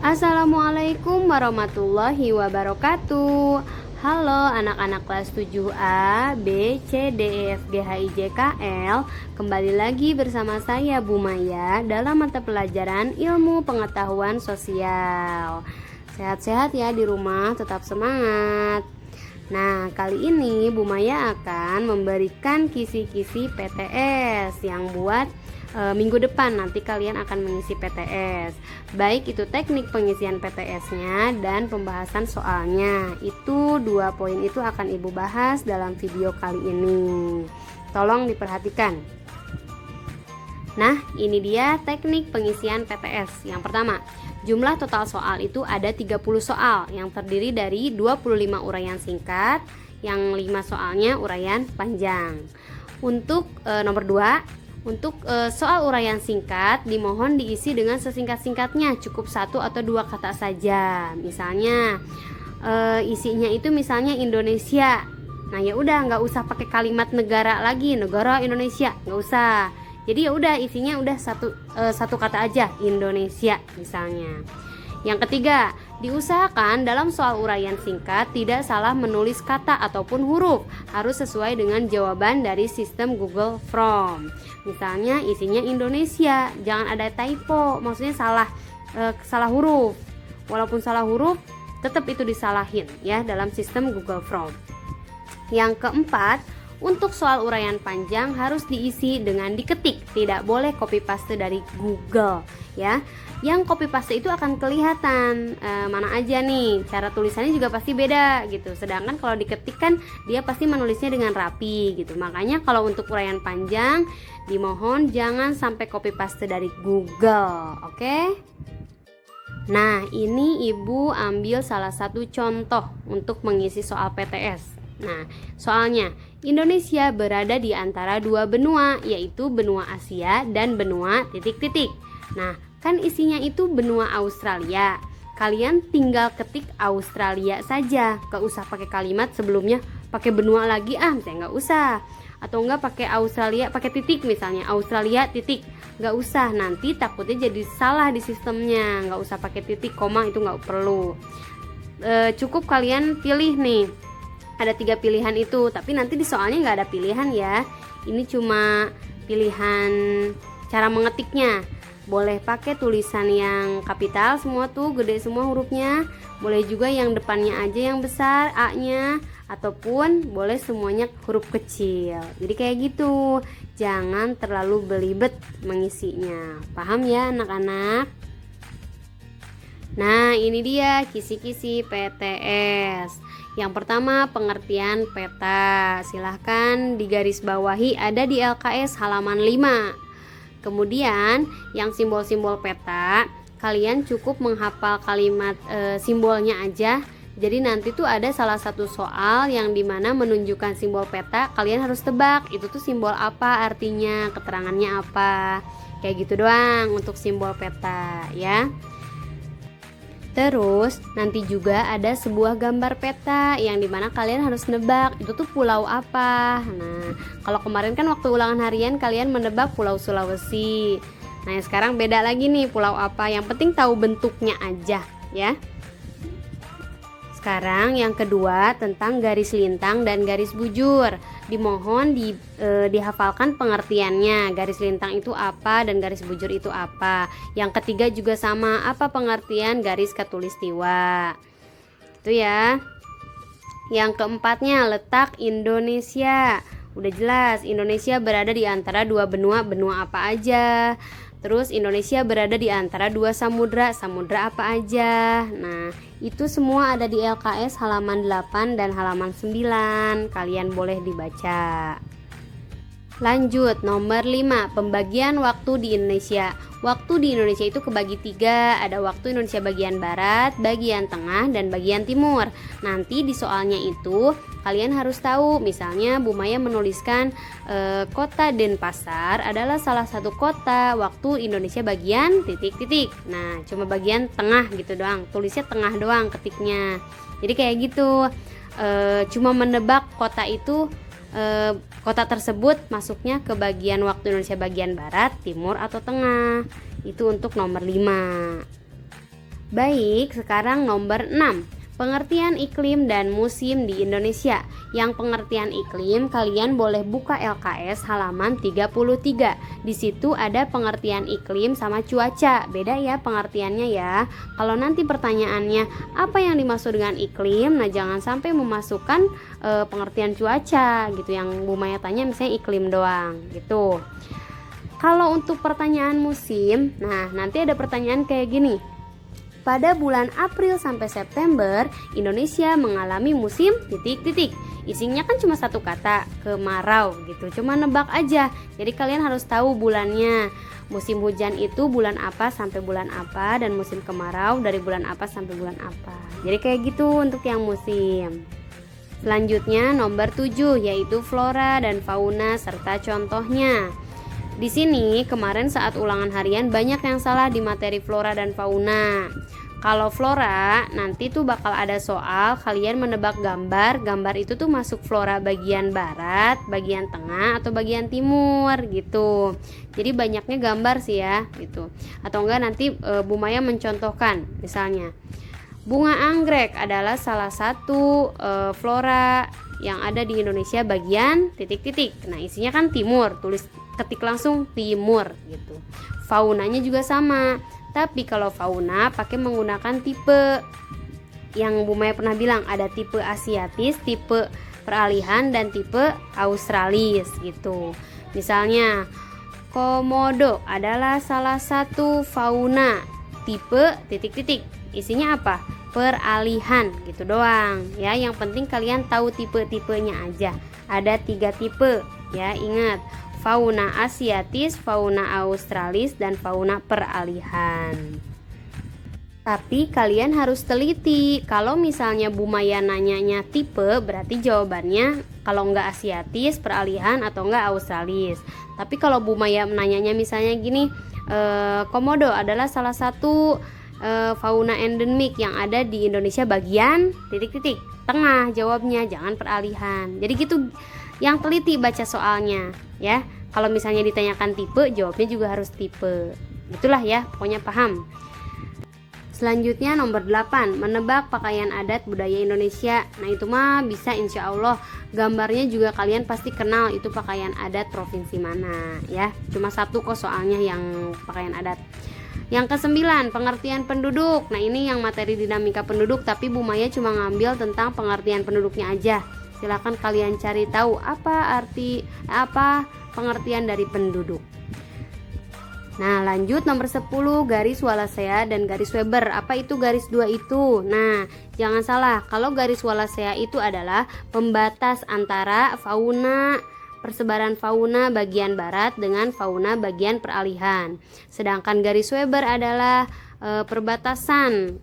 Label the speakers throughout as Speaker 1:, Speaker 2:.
Speaker 1: Assalamualaikum warahmatullahi wabarakatuh. Halo anak-anak kelas 7A, B, C, D, E, F, G, H, I, J, K, L. Kembali lagi bersama saya Bu Maya dalam mata pelajaran Ilmu Pengetahuan Sosial. Sehat-sehat ya di rumah, tetap semangat. Nah, kali ini Bu Maya akan memberikan kisi-kisi PTS yang buat minggu depan nanti kalian akan mengisi PTS. Baik itu teknik pengisian PTS-nya dan pembahasan soalnya. Itu 2 poin itu akan Ibu bahas dalam video kali ini. Tolong diperhatikan. Nah, ini dia teknik pengisian PTS. Yang pertama, jumlah total soal itu ada 30 soal yang terdiri dari 25 uraian singkat, yang 5 soalnya uraian panjang. Untuk nomor 2, untuk soal uraian singkat dimohon diisi dengan sesingkat-singkatnya, cukup 1 atau 2 kata saja. Misalnya isinya itu misalnya Indonesia. Nah ya udah, nggak usah pakai kalimat negara lagi, negara Indonesia, nggak usah. Jadi ya udah isinya udah satu kata aja, Indonesia misalnya. Yang ketiga, diusahakan dalam soal uraian singkat tidak salah menulis kata ataupun huruf, harus sesuai dengan jawaban dari sistem Google Form. Misalnya isinya Indonesia, jangan ada typo, maksudnya salah huruf. Walaupun salah huruf, tetap itu disalahin ya dalam sistem Google Form. Yang keempat, untuk soal uraian panjang harus diisi dengan diketik, tidak boleh copy paste dari Google ya. Yang copy paste itu akan kelihatan mana aja nih, cara tulisannya juga pasti beda gitu. Sedangkan kalau diketik kan dia pasti menulisnya dengan rapi gitu. Makanya kalau untuk uraian panjang dimohon jangan sampai copy paste dari Google, oke? Nah, ini Ibu ambil salah satu contoh untuk mengisi soal PTS. Nah, soalnya Indonesia berada di antara 2 benua, yaitu benua Asia dan benua titik-titik. Nah, kan isinya itu benua Australia. Kalian tinggal ketik Australia saja, gak usah pakai kalimat sebelumnya pakai benua lagi, misalnya gak usah. Atau enggak pakai Australia, pakai titik misalnya, Australia titik, gak usah, nanti takutnya jadi salah di sistemnya. Gak usah pakai titik, koma, itu gak perlu. Cukup kalian pilih nih, ada 3 pilihan itu, tapi nanti di soalnya gak ada pilihan ya. Ini cuma pilihan cara mengetiknya. Boleh pakai tulisan yang kapital semua tuh, gede semua hurufnya. Boleh juga yang depannya aja yang besar, A-nya. Ataupun boleh semuanya huruf kecil. Jadi kayak gitu. Jangan terlalu belibet mengisinya. Paham ya anak-anak? Nah, ini dia kisi-kisi PTS. Yang pertama, pengertian peta. Silahkan digarisbawahi, ada di LKS halaman 5. Kemudian yang simbol-simbol peta, kalian cukup menghafal kalimat simbolnya aja. Jadi nanti tuh ada salah satu soal yang dimana menunjukkan simbol peta, kalian harus tebak itu tuh simbol apa artinya, keterangannya apa. Kayak gitu doang untuk simbol peta ya. Terus nanti juga ada sebuah gambar peta yang dimana kalian harus nebak itu tuh pulau apa. Nah, kalau kemarin kan waktu ulangan harian kalian menebak pulau Sulawesi. Nah, sekarang beda lagi nih, pulau apa. Yang penting tahu bentuknya aja ya. Sekarang yang kedua tentang garis lintang dan garis bujur. Dimohon dihafalkan pengertiannya. Garis lintang itu apa dan garis bujur itu apa. Yang ketiga juga sama, apa pengertian garis khatulistiwa. Itu ya. Yang keempatnya letak Indonesia. Udah jelas, Indonesia berada di antara 2 benua, benua apa aja. Terus Indonesia berada di antara 2 samudra, samudra apa aja. Nah, itu semua ada di LKS halaman 8 dan halaman 9. Kalian boleh dibaca. Lanjut, nomor 5, pembagian waktu di Indonesia. Waktu di Indonesia itu kebagi 3, ada waktu Indonesia bagian barat, bagian tengah, dan bagian timur. Nanti di soalnya itu kalian harus tahu, misalnya Bu Maya menuliskan kota Denpasar adalah salah satu kota waktu Indonesia bagian titik-titik. Nah, cuma bagian tengah gitu doang, tulisnya tengah doang ketiknya. Jadi kayak gitu, cuma menebak kota itu kota tersebut masuknya ke bagian waktu Indonesia bagian barat, timur, atau tengah. Itu untuk nomor 5. Baik, sekarang nomor 6. Pengertian iklim dan musim di Indonesia. Yang pengertian iklim, kalian boleh buka LKS halaman 33. Di situ ada pengertian iklim sama cuaca. Beda ya pengertiannya ya. Kalau nanti pertanyaannya apa yang dimaksud dengan iklim, nah jangan sampai memasukkan pengertian cuaca gitu. Yang Bu Maya tanya misalnya iklim doang gitu. Kalau untuk pertanyaan musim, nah nanti ada pertanyaan kayak gini. Pada bulan April sampai September, Indonesia mengalami musim titik-titik. Isinya kan cuma satu kata, kemarau gitu. Cuma nebak aja. Jadi kalian harus tahu bulannya. Musim hujan itu bulan apa sampai bulan apa, dan musim kemarau dari bulan apa sampai bulan apa. Jadi kayak gitu untuk yang musim. Selanjutnya nomor 7 yaitu flora dan fauna serta contohnya. Di sini kemarin saat ulangan harian banyak yang salah di materi flora dan fauna. Kalau flora nanti tuh bakal ada soal kalian menebak gambar itu tuh masuk flora bagian barat, bagian tengah atau bagian timur gitu. Jadi banyaknya gambar sih ya gitu. Atau enggak nanti Bu Maya mencontohkan misalnya bunga anggrek adalah salah satu flora yang ada di Indonesia bagian titik-titik. Nah isinya kan timur, ketik langsung timur gitu. Faunanya juga sama, tapi kalau fauna pakai menggunakan tipe yang Bu Maya pernah bilang, ada tipe asiatis, tipe peralihan, dan tipe australis gitu. Misalnya komodo adalah salah satu fauna tipe titik-titik. Isinya apa? Peralihan gitu doang ya. Yang penting kalian tahu tipe-tipenya aja. Ada 3 tipe ya, ingat. Fauna asiatis, fauna australis, dan fauna peralihan. Tapi kalian harus teliti. Kalau misalnya Bu Maya nanyanya tipe, berarti jawabannya kalau enggak asiatis, peralihan, atau enggak australis. Tapi kalau Bu Maya nanyanya misalnya gini, komodo adalah salah satu fauna endemik yang ada di Indonesia bagian titik-titik tengah, jawabnya jangan peralihan. Jadi gitu, yang teliti baca soalnya ya. Kalau misalnya ditanyakan tipe, jawabnya juga harus tipe. Itulah ya, pokoknya paham. Selanjutnya nomor 8, menebak pakaian adat budaya Indonesia. Nah itu mah bisa insya Allah. Gambarnya juga kalian pasti kenal itu pakaian adat provinsi mana ya. Cuma satu kok soalnya yang pakaian adat. Yang ke-9, pengertian penduduk. Nah ini yang materi dinamika penduduk, tapi Bu Maya cuma ngambil tentang pengertian penduduknya aja. Silakan kalian cari tahu apa pengertian dari penduduk. Nah lanjut nomor 10, garis Wallacea dan garis Weber. Apa itu garis 2 itu? Nah jangan salah, kalau garis Wallacea itu adalah pembatas antara fauna, persebaran fauna bagian barat dengan fauna bagian peralihan. Sedangkan garis Weber adalah perbatasan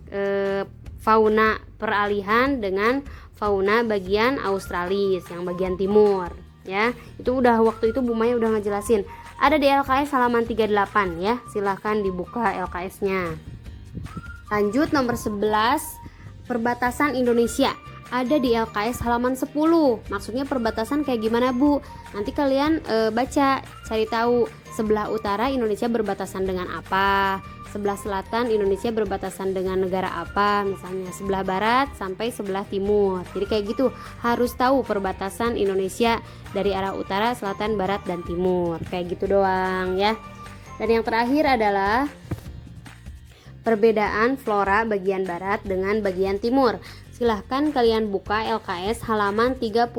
Speaker 1: fauna peralihan dengan fauna bagian australis yang bagian timur ya. Itu udah waktu itu Bu Maya udah ngejelasin. Ada di LKS halaman 38 ya. Silahkan dibuka LKS-nya. Lanjut nomor 11, perbatasan Indonesia. Ada di LKS halaman 10. Maksudnya perbatasan kayak gimana Bu? Nanti kalian baca, cari tahu sebelah utara Indonesia berbatasan dengan apa, sebelah selatan Indonesia berbatasan dengan negara apa, misalnya sebelah barat sampai sebelah timur. Jadi kayak gitu, harus tahu perbatasan Indonesia dari arah utara, selatan, barat, dan timur. Kayak gitu doang ya. Dan yang terakhir adalah perbedaan flora bagian barat dengan bagian timur. Silahkan kalian buka LKS halaman 36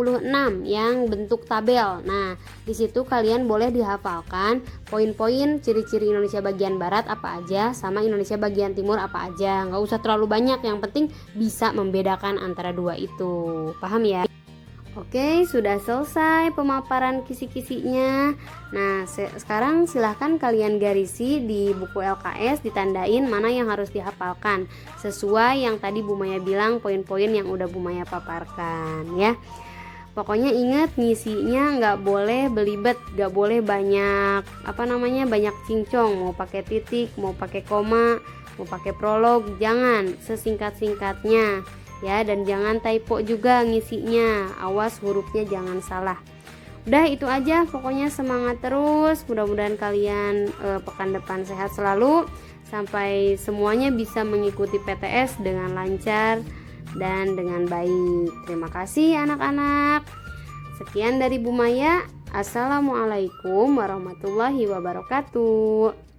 Speaker 1: yang bentuk tabel. Nah, di situ kalian boleh dihafalkan poin-poin ciri-ciri Indonesia bagian barat apa aja sama Indonesia bagian timur apa aja. Nggak usah terlalu banyak, yang penting bisa membedakan antara dua itu. Paham ya? Oke, sudah selesai pemaparan kisi-kisinya. Nah, sekarang silahkan kalian garisi di buku LKS, ditandain mana yang harus dihafalkan sesuai yang tadi Bu Maya bilang, poin-poin yang udah Bu Maya paparkan ya. Pokoknya ingat, ngisinya nggak boleh belibet, nggak boleh banyak banyak cincong, mau pakai titik, mau pakai koma, mau pakai prolog, jangan, sesingkat-singkatnya ya. Dan jangan typo juga ngisinya, awas hurufnya jangan salah. Udah itu aja, pokoknya semangat terus, mudah-mudahan kalian pekan depan sehat selalu. sampai semuanya bisa mengikuti PTS dengan lancar dan dengan baik. Terima kasih anak-anak. Sekian dari Bu Maya. Assalamualaikum warahmatullahi wabarakatuh.